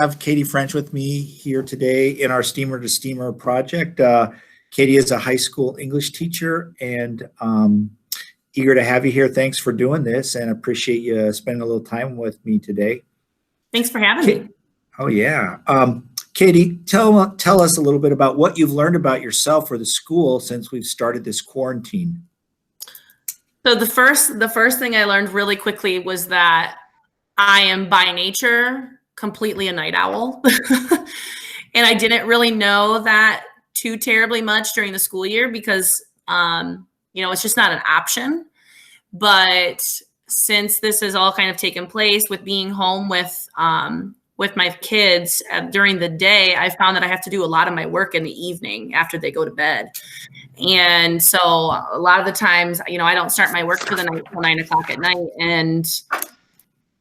Have Katie French with me here today in our Steamer2Steamer project. Katie is a high school English teacher and eager to have you here. Thanks for doing this and appreciate you spending a little time with me today. Thanks for having me. Oh, yeah. Katie, tell us a little bit about what you've learned about yourself or the school since we've started this quarantine. So the first thing I learned really quickly was that I am by nature completely a night owl. And I didn't really know that too terribly much during the school year because, it's just not an option. But since this has all kind of taken place with being home with my kids during the day, I found that I have to do a lot of my work in the evening after they go to bed. And so a lot of the times, I don't start my work for the night till 9 o'clock at night. And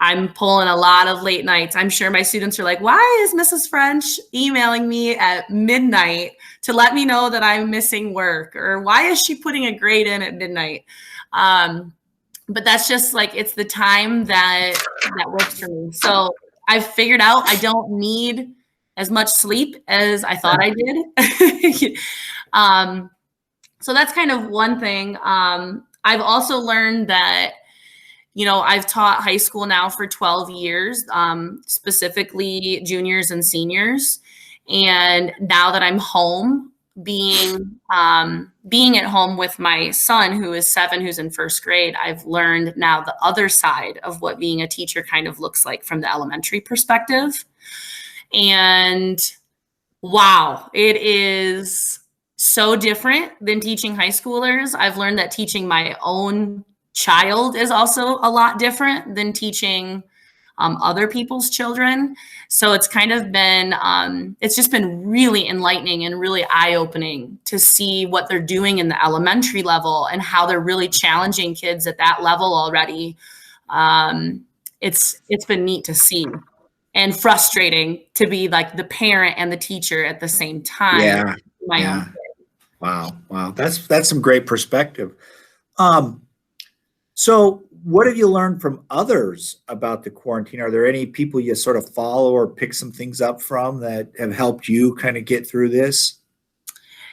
I'm pulling a lot of late nights. I'm sure my students are like, why is Mrs. French emailing me at midnight to let me know that I'm missing work? Or why is she putting a grade in at midnight? But that's just like, it's the time that works for me. So I've figured out I don't need as much sleep as I thought I did. So that's kind of one thing. I've also learned that I've taught high school now for 12 years, specifically juniors and seniors. And now that I'm home, being at home with my son, who is 7, who's in first grade, I've learned now the other side of what being a teacher kind of looks like from the elementary perspective. And wow, it is so different than teaching high schoolers. I've learned that teaching my own child is also a lot different than teaching other people's children. So it's kind of been, it's just been really enlightening and really eye-opening to see what they're doing in the elementary level and how they're really challenging kids at that level already. It's been neat to see and frustrating to be like the parent and the teacher at the same time. Yeah. Own. Wow. That's some great perspective. So what have you learned from others about the quarantine? Are there any people you sort of follow or pick some things up from that have helped you kind of get through this?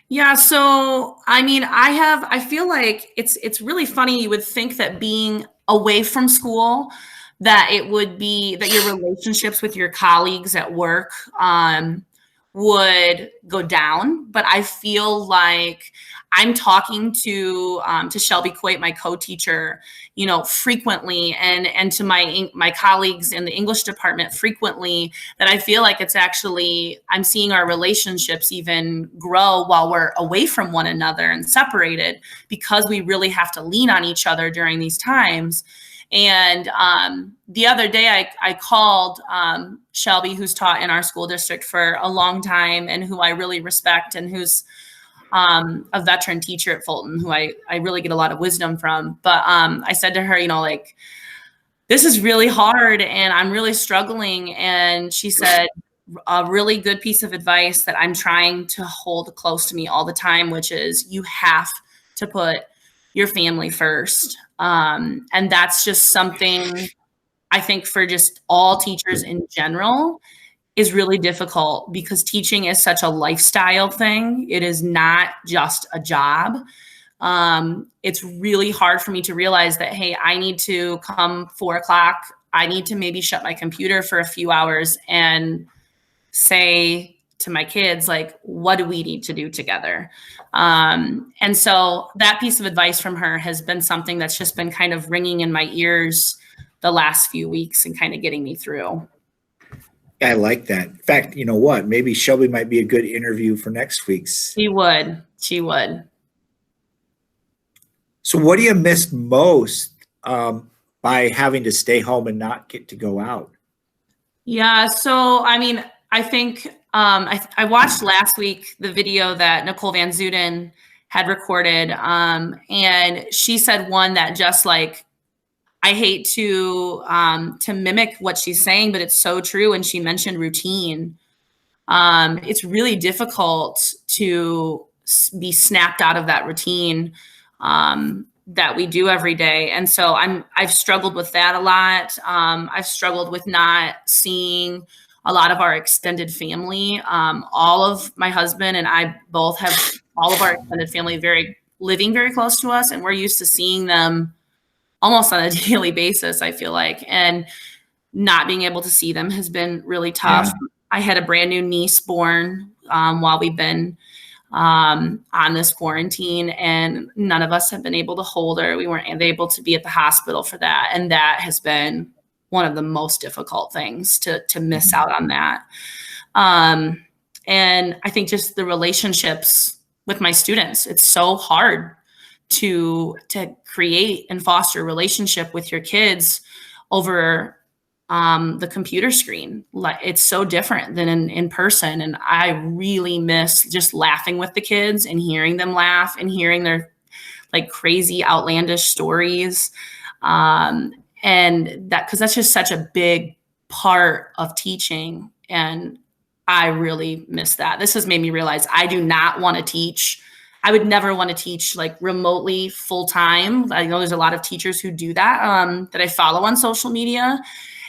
Yeah. So, I feel like it's really funny. You would think that being away from school, that it would be that your relationships with your colleagues at work, would go down, but I feel like I'm talking to Shelby Coit, my co-teacher, frequently, and to my colleagues in the English department frequently, that I feel like it's actually, I'm seeing our relationships even grow while we're away from one another and separated, because we really have to lean on each other during these times. And the other day I called Shelby, who's taught in our school district for a long time and who I really respect, and who's a veteran teacher at Fulton, who I really get a lot of wisdom from. But I said to her, this is really hard and I'm really struggling. And she said a really good piece of advice that I'm trying to hold close to me all the time, which is you have to put your family first. And that's just something I think for just all teachers in general is really difficult, because teaching is such a lifestyle thing. It is not just a job. It's really hard for me to realize that, hey, I need to come 4 o'clock. I need to maybe shut my computer for a few hours and say to my kids, like, what do we need to do together? And so that piece of advice from her has been something that's just been kind of ringing in my ears the last few weeks and kind of getting me through. I like that. In fact, you know what? Maybe Shelby might be a good interview for next week's. She would. So what do you miss most by having to stay home and not get to go out? Yeah. So, I think I watched last week the video that Nicole Van Zuden had recorded, and she said one that just like, I hate to mimic what she's saying, but it's so true. And she mentioned routine. It's really difficult to be snapped out of that routine that we do every day. And so I've struggled with that a lot. I've struggled with not seeing a lot of our extended family. All of my husband and I both have all of our extended family living very close to us, and we're used to seeing them almost on a daily basis, I feel like. And not being able to see them has been really tough. Yeah. I had a brand new niece born while we've been on this quarantine, and none of us have been able to hold her. We weren't able to be at the hospital for that. And that has been one of the most difficult things to miss out on that. And I think just the relationships with my students, it's so hard to create and foster a relationship with your kids over the computer screen. Like, it's so different than in person. And I really miss just laughing with the kids and hearing them laugh and hearing their like crazy outlandish stories. And that, cause that's just such a big part of teaching. And I really miss that. This has made me realize I do not want to teach. I would never want to teach like remotely full time. I know there's a lot of teachers who do that, that I follow on social media.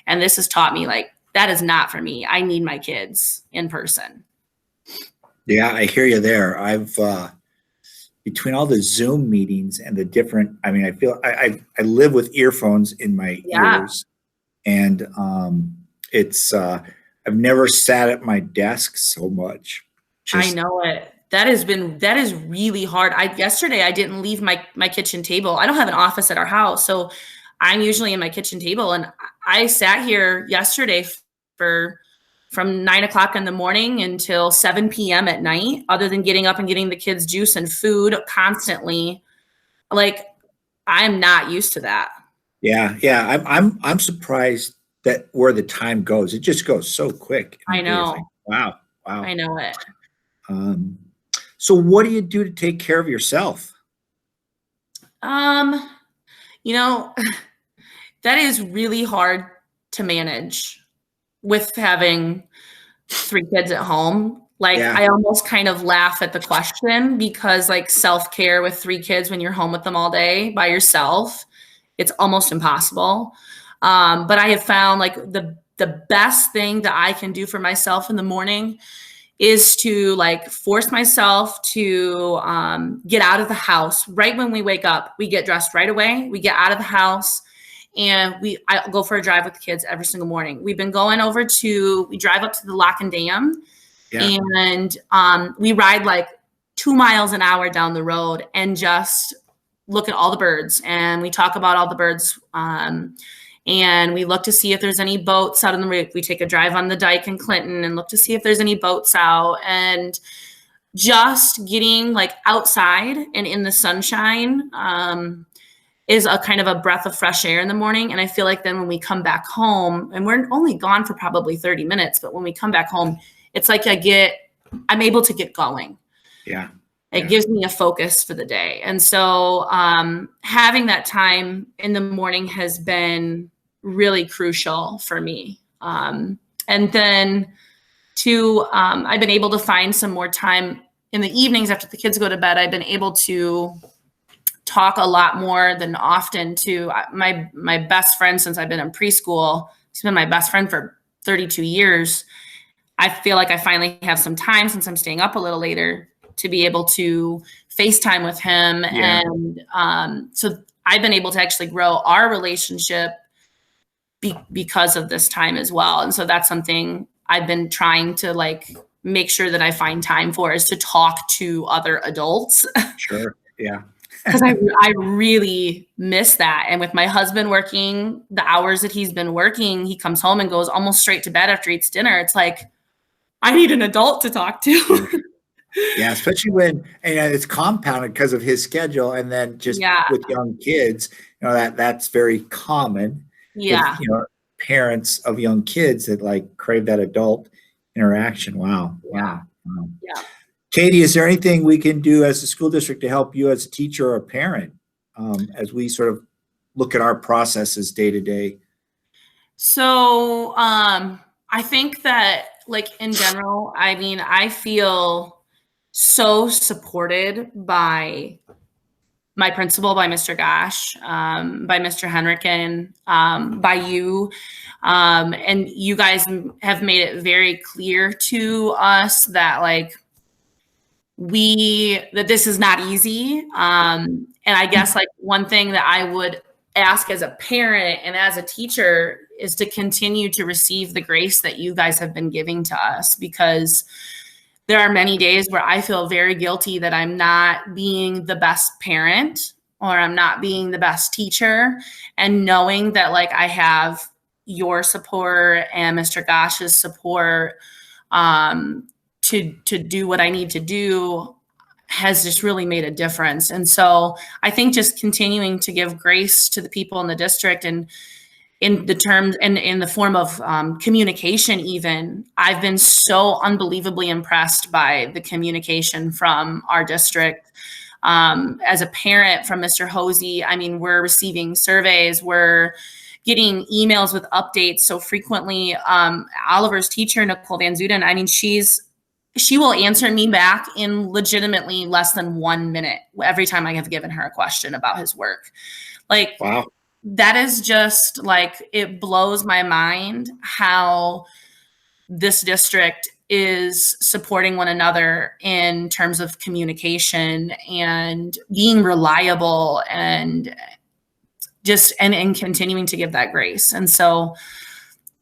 And this has taught me like, that is not for me. I need my kids in person. Yeah, I hear you there. I've, between all the Zoom meetings and the different, I mean, I feel I live with earphones in my ears, and it's, I've never sat at my desk so much. I know it. That is really hard. Yesterday I didn't leave my kitchen table. I don't have an office at our house, so I'm usually in my kitchen table, and I sat here yesterday from 9 o'clock in the morning until 7 p.m. at night, other than getting up and getting the kids juice and food constantly. Like, I'm not used to that. Yeah. I'm surprised that where the time goes. It just goes so quick. I know. Like, wow. I know it. So what do you do to take care of yourself? You know, that is really hard to manage with having 3 kids at home. Like, yeah. I almost kind of laugh at the question, because like self-care with 3 kids when you're home with them all day by yourself, it's almost impossible. But I have found like the best thing that I can do for myself in the morning is to like force myself to get out of the house. Right when we wake up, we get dressed right away. We get out of the house, and I go for a drive with the kids every single morning. We've been going we drive up to the Lock and Dam, and we ride like 2 miles an hour down the road and just look at all the birds. And we talk about all the birds. And we look to see if there's any boats out on the river. We take a drive on the dike in Clinton and look to see if there's any boats out. And just getting like outside and in the sunshine is a kind of a breath of fresh air in the morning. And I feel like then when we come back home, and we're only gone for probably 30 minutes, but when we come back home, it's like I'm able to get going. Yeah. It gives me a focus for the day. And so having that time in the morning has been really crucial for me. And then I've been able to find some more time in the evenings after the kids go to bed. I've been able to talk a lot more than often to my best friend since I've been in preschool. He's been my best friend for 32 years. I feel like I finally have some time, since I'm staying up a little later, to be able to FaceTime with him. Yeah. And so I've been able to actually grow our relationship because of this time as well. And so that's something I've been trying to like make sure that I find time for, is to talk to other adults. Sure. Yeah. Because I really miss that. And with my husband working the hours that he's been working, he comes home and goes almost straight to bed after he eats dinner. It's like, I need an adult to talk to. Yeah, especially when, and it's compounded because of his schedule, and then just with young kids, that's very common. Yeah, with, parents of young kids that like crave that adult interaction. Wow. Yeah. Katie, is there anything we can do as a school district to help you as a teacher or a parent as we sort of look at our processes day to day? So I think that like in general, I mean, I feel so supported by my principal, by Mr. Gosh, by Mr. Henriken, by you. And you guys have made it very clear to us that like that this is not easy. And I guess like one thing that I would ask as a parent and as a teacher is to continue to receive the grace that you guys have been giving to us, because there are many days where I feel very guilty that I'm not being the best parent or I'm not being the best teacher. And knowing that like I have your support and Mr. Gosh's support to do what I need to do has just really made a difference. And so I think just continuing to give grace to the people in the district, and in the terms and in the form of communication, even I've been so unbelievably impressed by the communication from our district. As a parent, from Mr. Hosey, I mean, we're receiving surveys, we're getting emails with updates so frequently. Oliver's teacher, Nicole Van Zuden, I mean, she will answer me back in legitimately less than 1 minute every time I have given her a question about his work. Like, wow. That is just like, it blows my mind how this district is supporting one another in terms of communication and being reliable and just, and continuing to give that grace. And so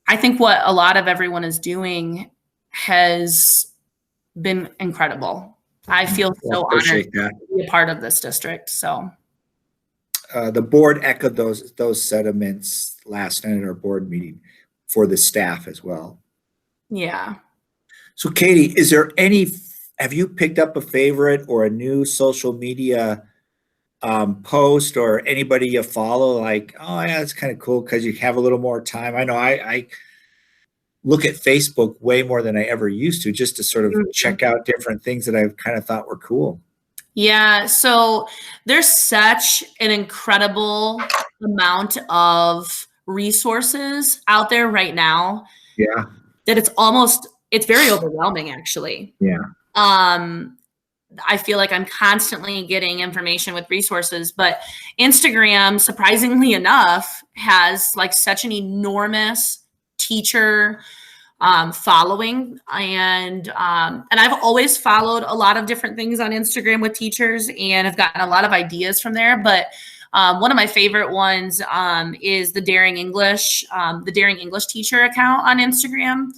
I think what a lot of everyone is doing has been incredible. I feel so honored to be a part of this district. So the board echoed those sentiments last night at our board meeting for the staff as well. Yeah. So Katie, have you picked up a favorite or a new social media post, or anybody you follow? Like, oh yeah, it's kind of cool because you have a little more time. I know I look at Facebook way more than I ever used to, just to sort of check out different things that I've kind of thought were cool. Yeah, so there's such an incredible amount of resources out there right now. Yeah. That it's very overwhelming, actually. Yeah. I feel like I'm constantly getting information with resources, but Instagram, surprisingly enough, has like such an enormous teacher following, and I've always followed a lot of different things on Instagram with teachers and have gotten a lot of ideas from there. But one of my favorite ones is the Daring English teacher account on Instagram.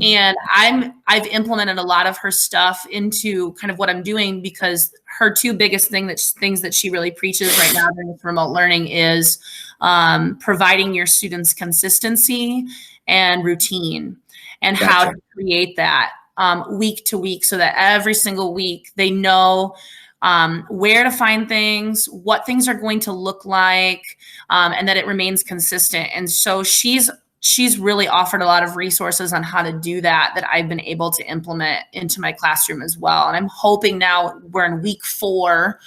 And I've implemented a lot of her stuff into kind of what I'm doing, because her two biggest things that she really preaches right now during remote learning is providing your students consistency and routine, and gotcha. How to create that week to week, so that every single week they know where to find things, what things are going to look like, and that it remains consistent. And so she's really offered a lot of resources on how to do that I've been able to implement into my classroom as well. And I'm hoping, now we're in week 4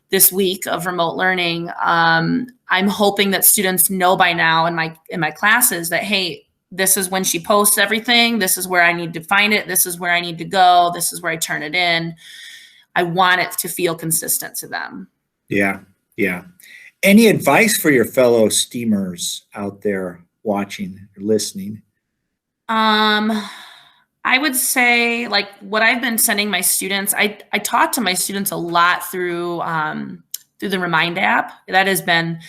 this week of remote learning. I'm hoping that students know by now in my classes that, hey, this is when she posts everything. This is where I need to find it. This is where I need to go. This is where I turn it in. I want it to feel consistent to them. Yeah. Yeah. Any advice for your fellow Steamers out there watching or listening? I would say, like, what I've been sending my students, I talk to my students a lot through the Remind app. That has been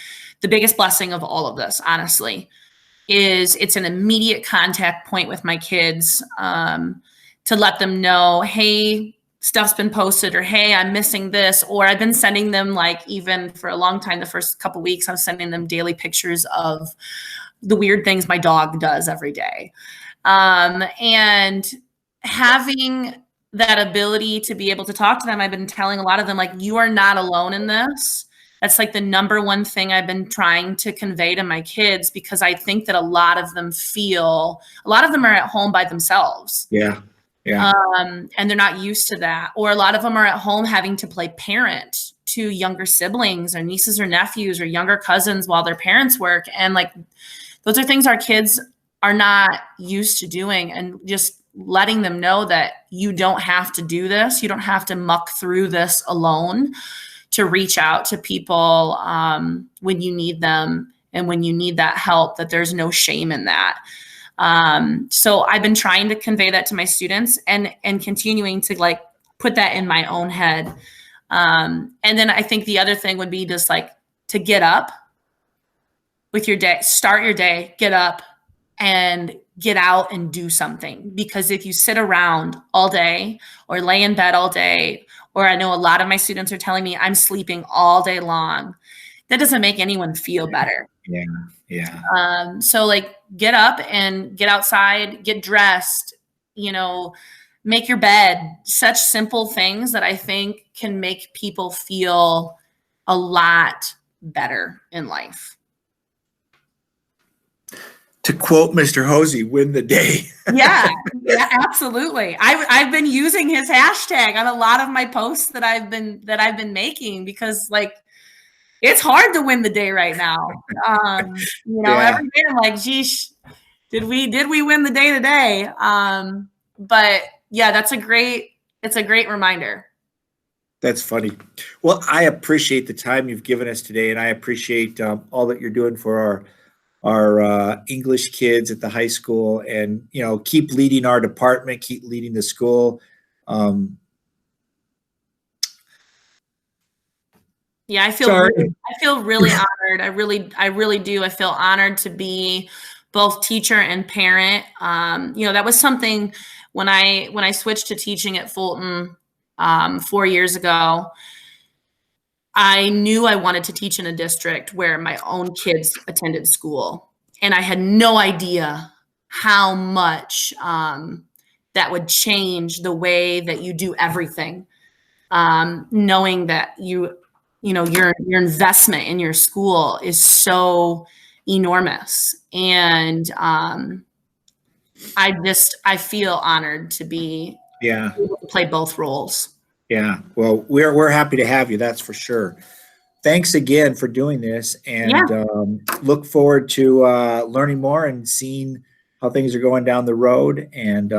the biggest blessing of all of this, honestly, is it's an immediate contact point with my kids to let them know, hey, stuff's been posted, or hey, I'm missing this. Or I've been sending them, like, even for a long time, the first couple weeks, I'm sending them daily pictures of the weird things my dog does every day. And having that ability to be able to talk to them, I've been telling a lot of them, like, you are not alone in this. That's like the number one thing I've been trying to convey to my kids, because I think that a lot of them are at home by themselves. Yeah. Yeah. And they're not used to that. Or a lot of them are at home having to play parent to younger siblings or nieces or nephews or younger cousins while their parents work. And like, those are things our kids are not used to doing, and just letting them know that you don't have to do this. You don't have to muck through this alone to reach out to people when you need them and when you need that help, that there's no shame in that. So I've been trying to convey that to my students and continuing to like put that in my own head. And then I think the other thing would be just like to get up with your day, start your day, get up and get out and do something. Because if you sit around all day or lay in bed all day, or I know a lot of my students are telling me I'm sleeping all day long, that doesn't make anyone feel better. Yeah. Yeah. So like get up and get outside, get dressed, you know, make your bed, such simple things that I think can make people feel a lot better in life. To quote Mr. Hosey, win the day. Yeah, absolutely. I've been using his hashtag on a lot of my posts that I've been making, because like it's hard to win the day right now. You know, Yeah. every day I'm like, geesh, did we win the day today? But yeah, it's a great reminder. That's funny. Well, I appreciate the time you've given us today, and I appreciate all that you're doing for our English kids at the high school, and you know, keep leading our department, keep leading the school. Yeah, I feel really honored. I really do. I feel honored to be both teacher and parent. You know, that was something when I switched to teaching at Fulton 4 years ago. I knew I wanted to teach in a district where my own kids attended school. And I had no idea how much that would change the way that you do everything. Knowing that your investment in your school is so enormous. And I feel honored to be able to play both roles. Yeah, well, we're happy to have you. That's for sure. Thanks again for doing this, and look forward to learning more and seeing how things are going down the road. And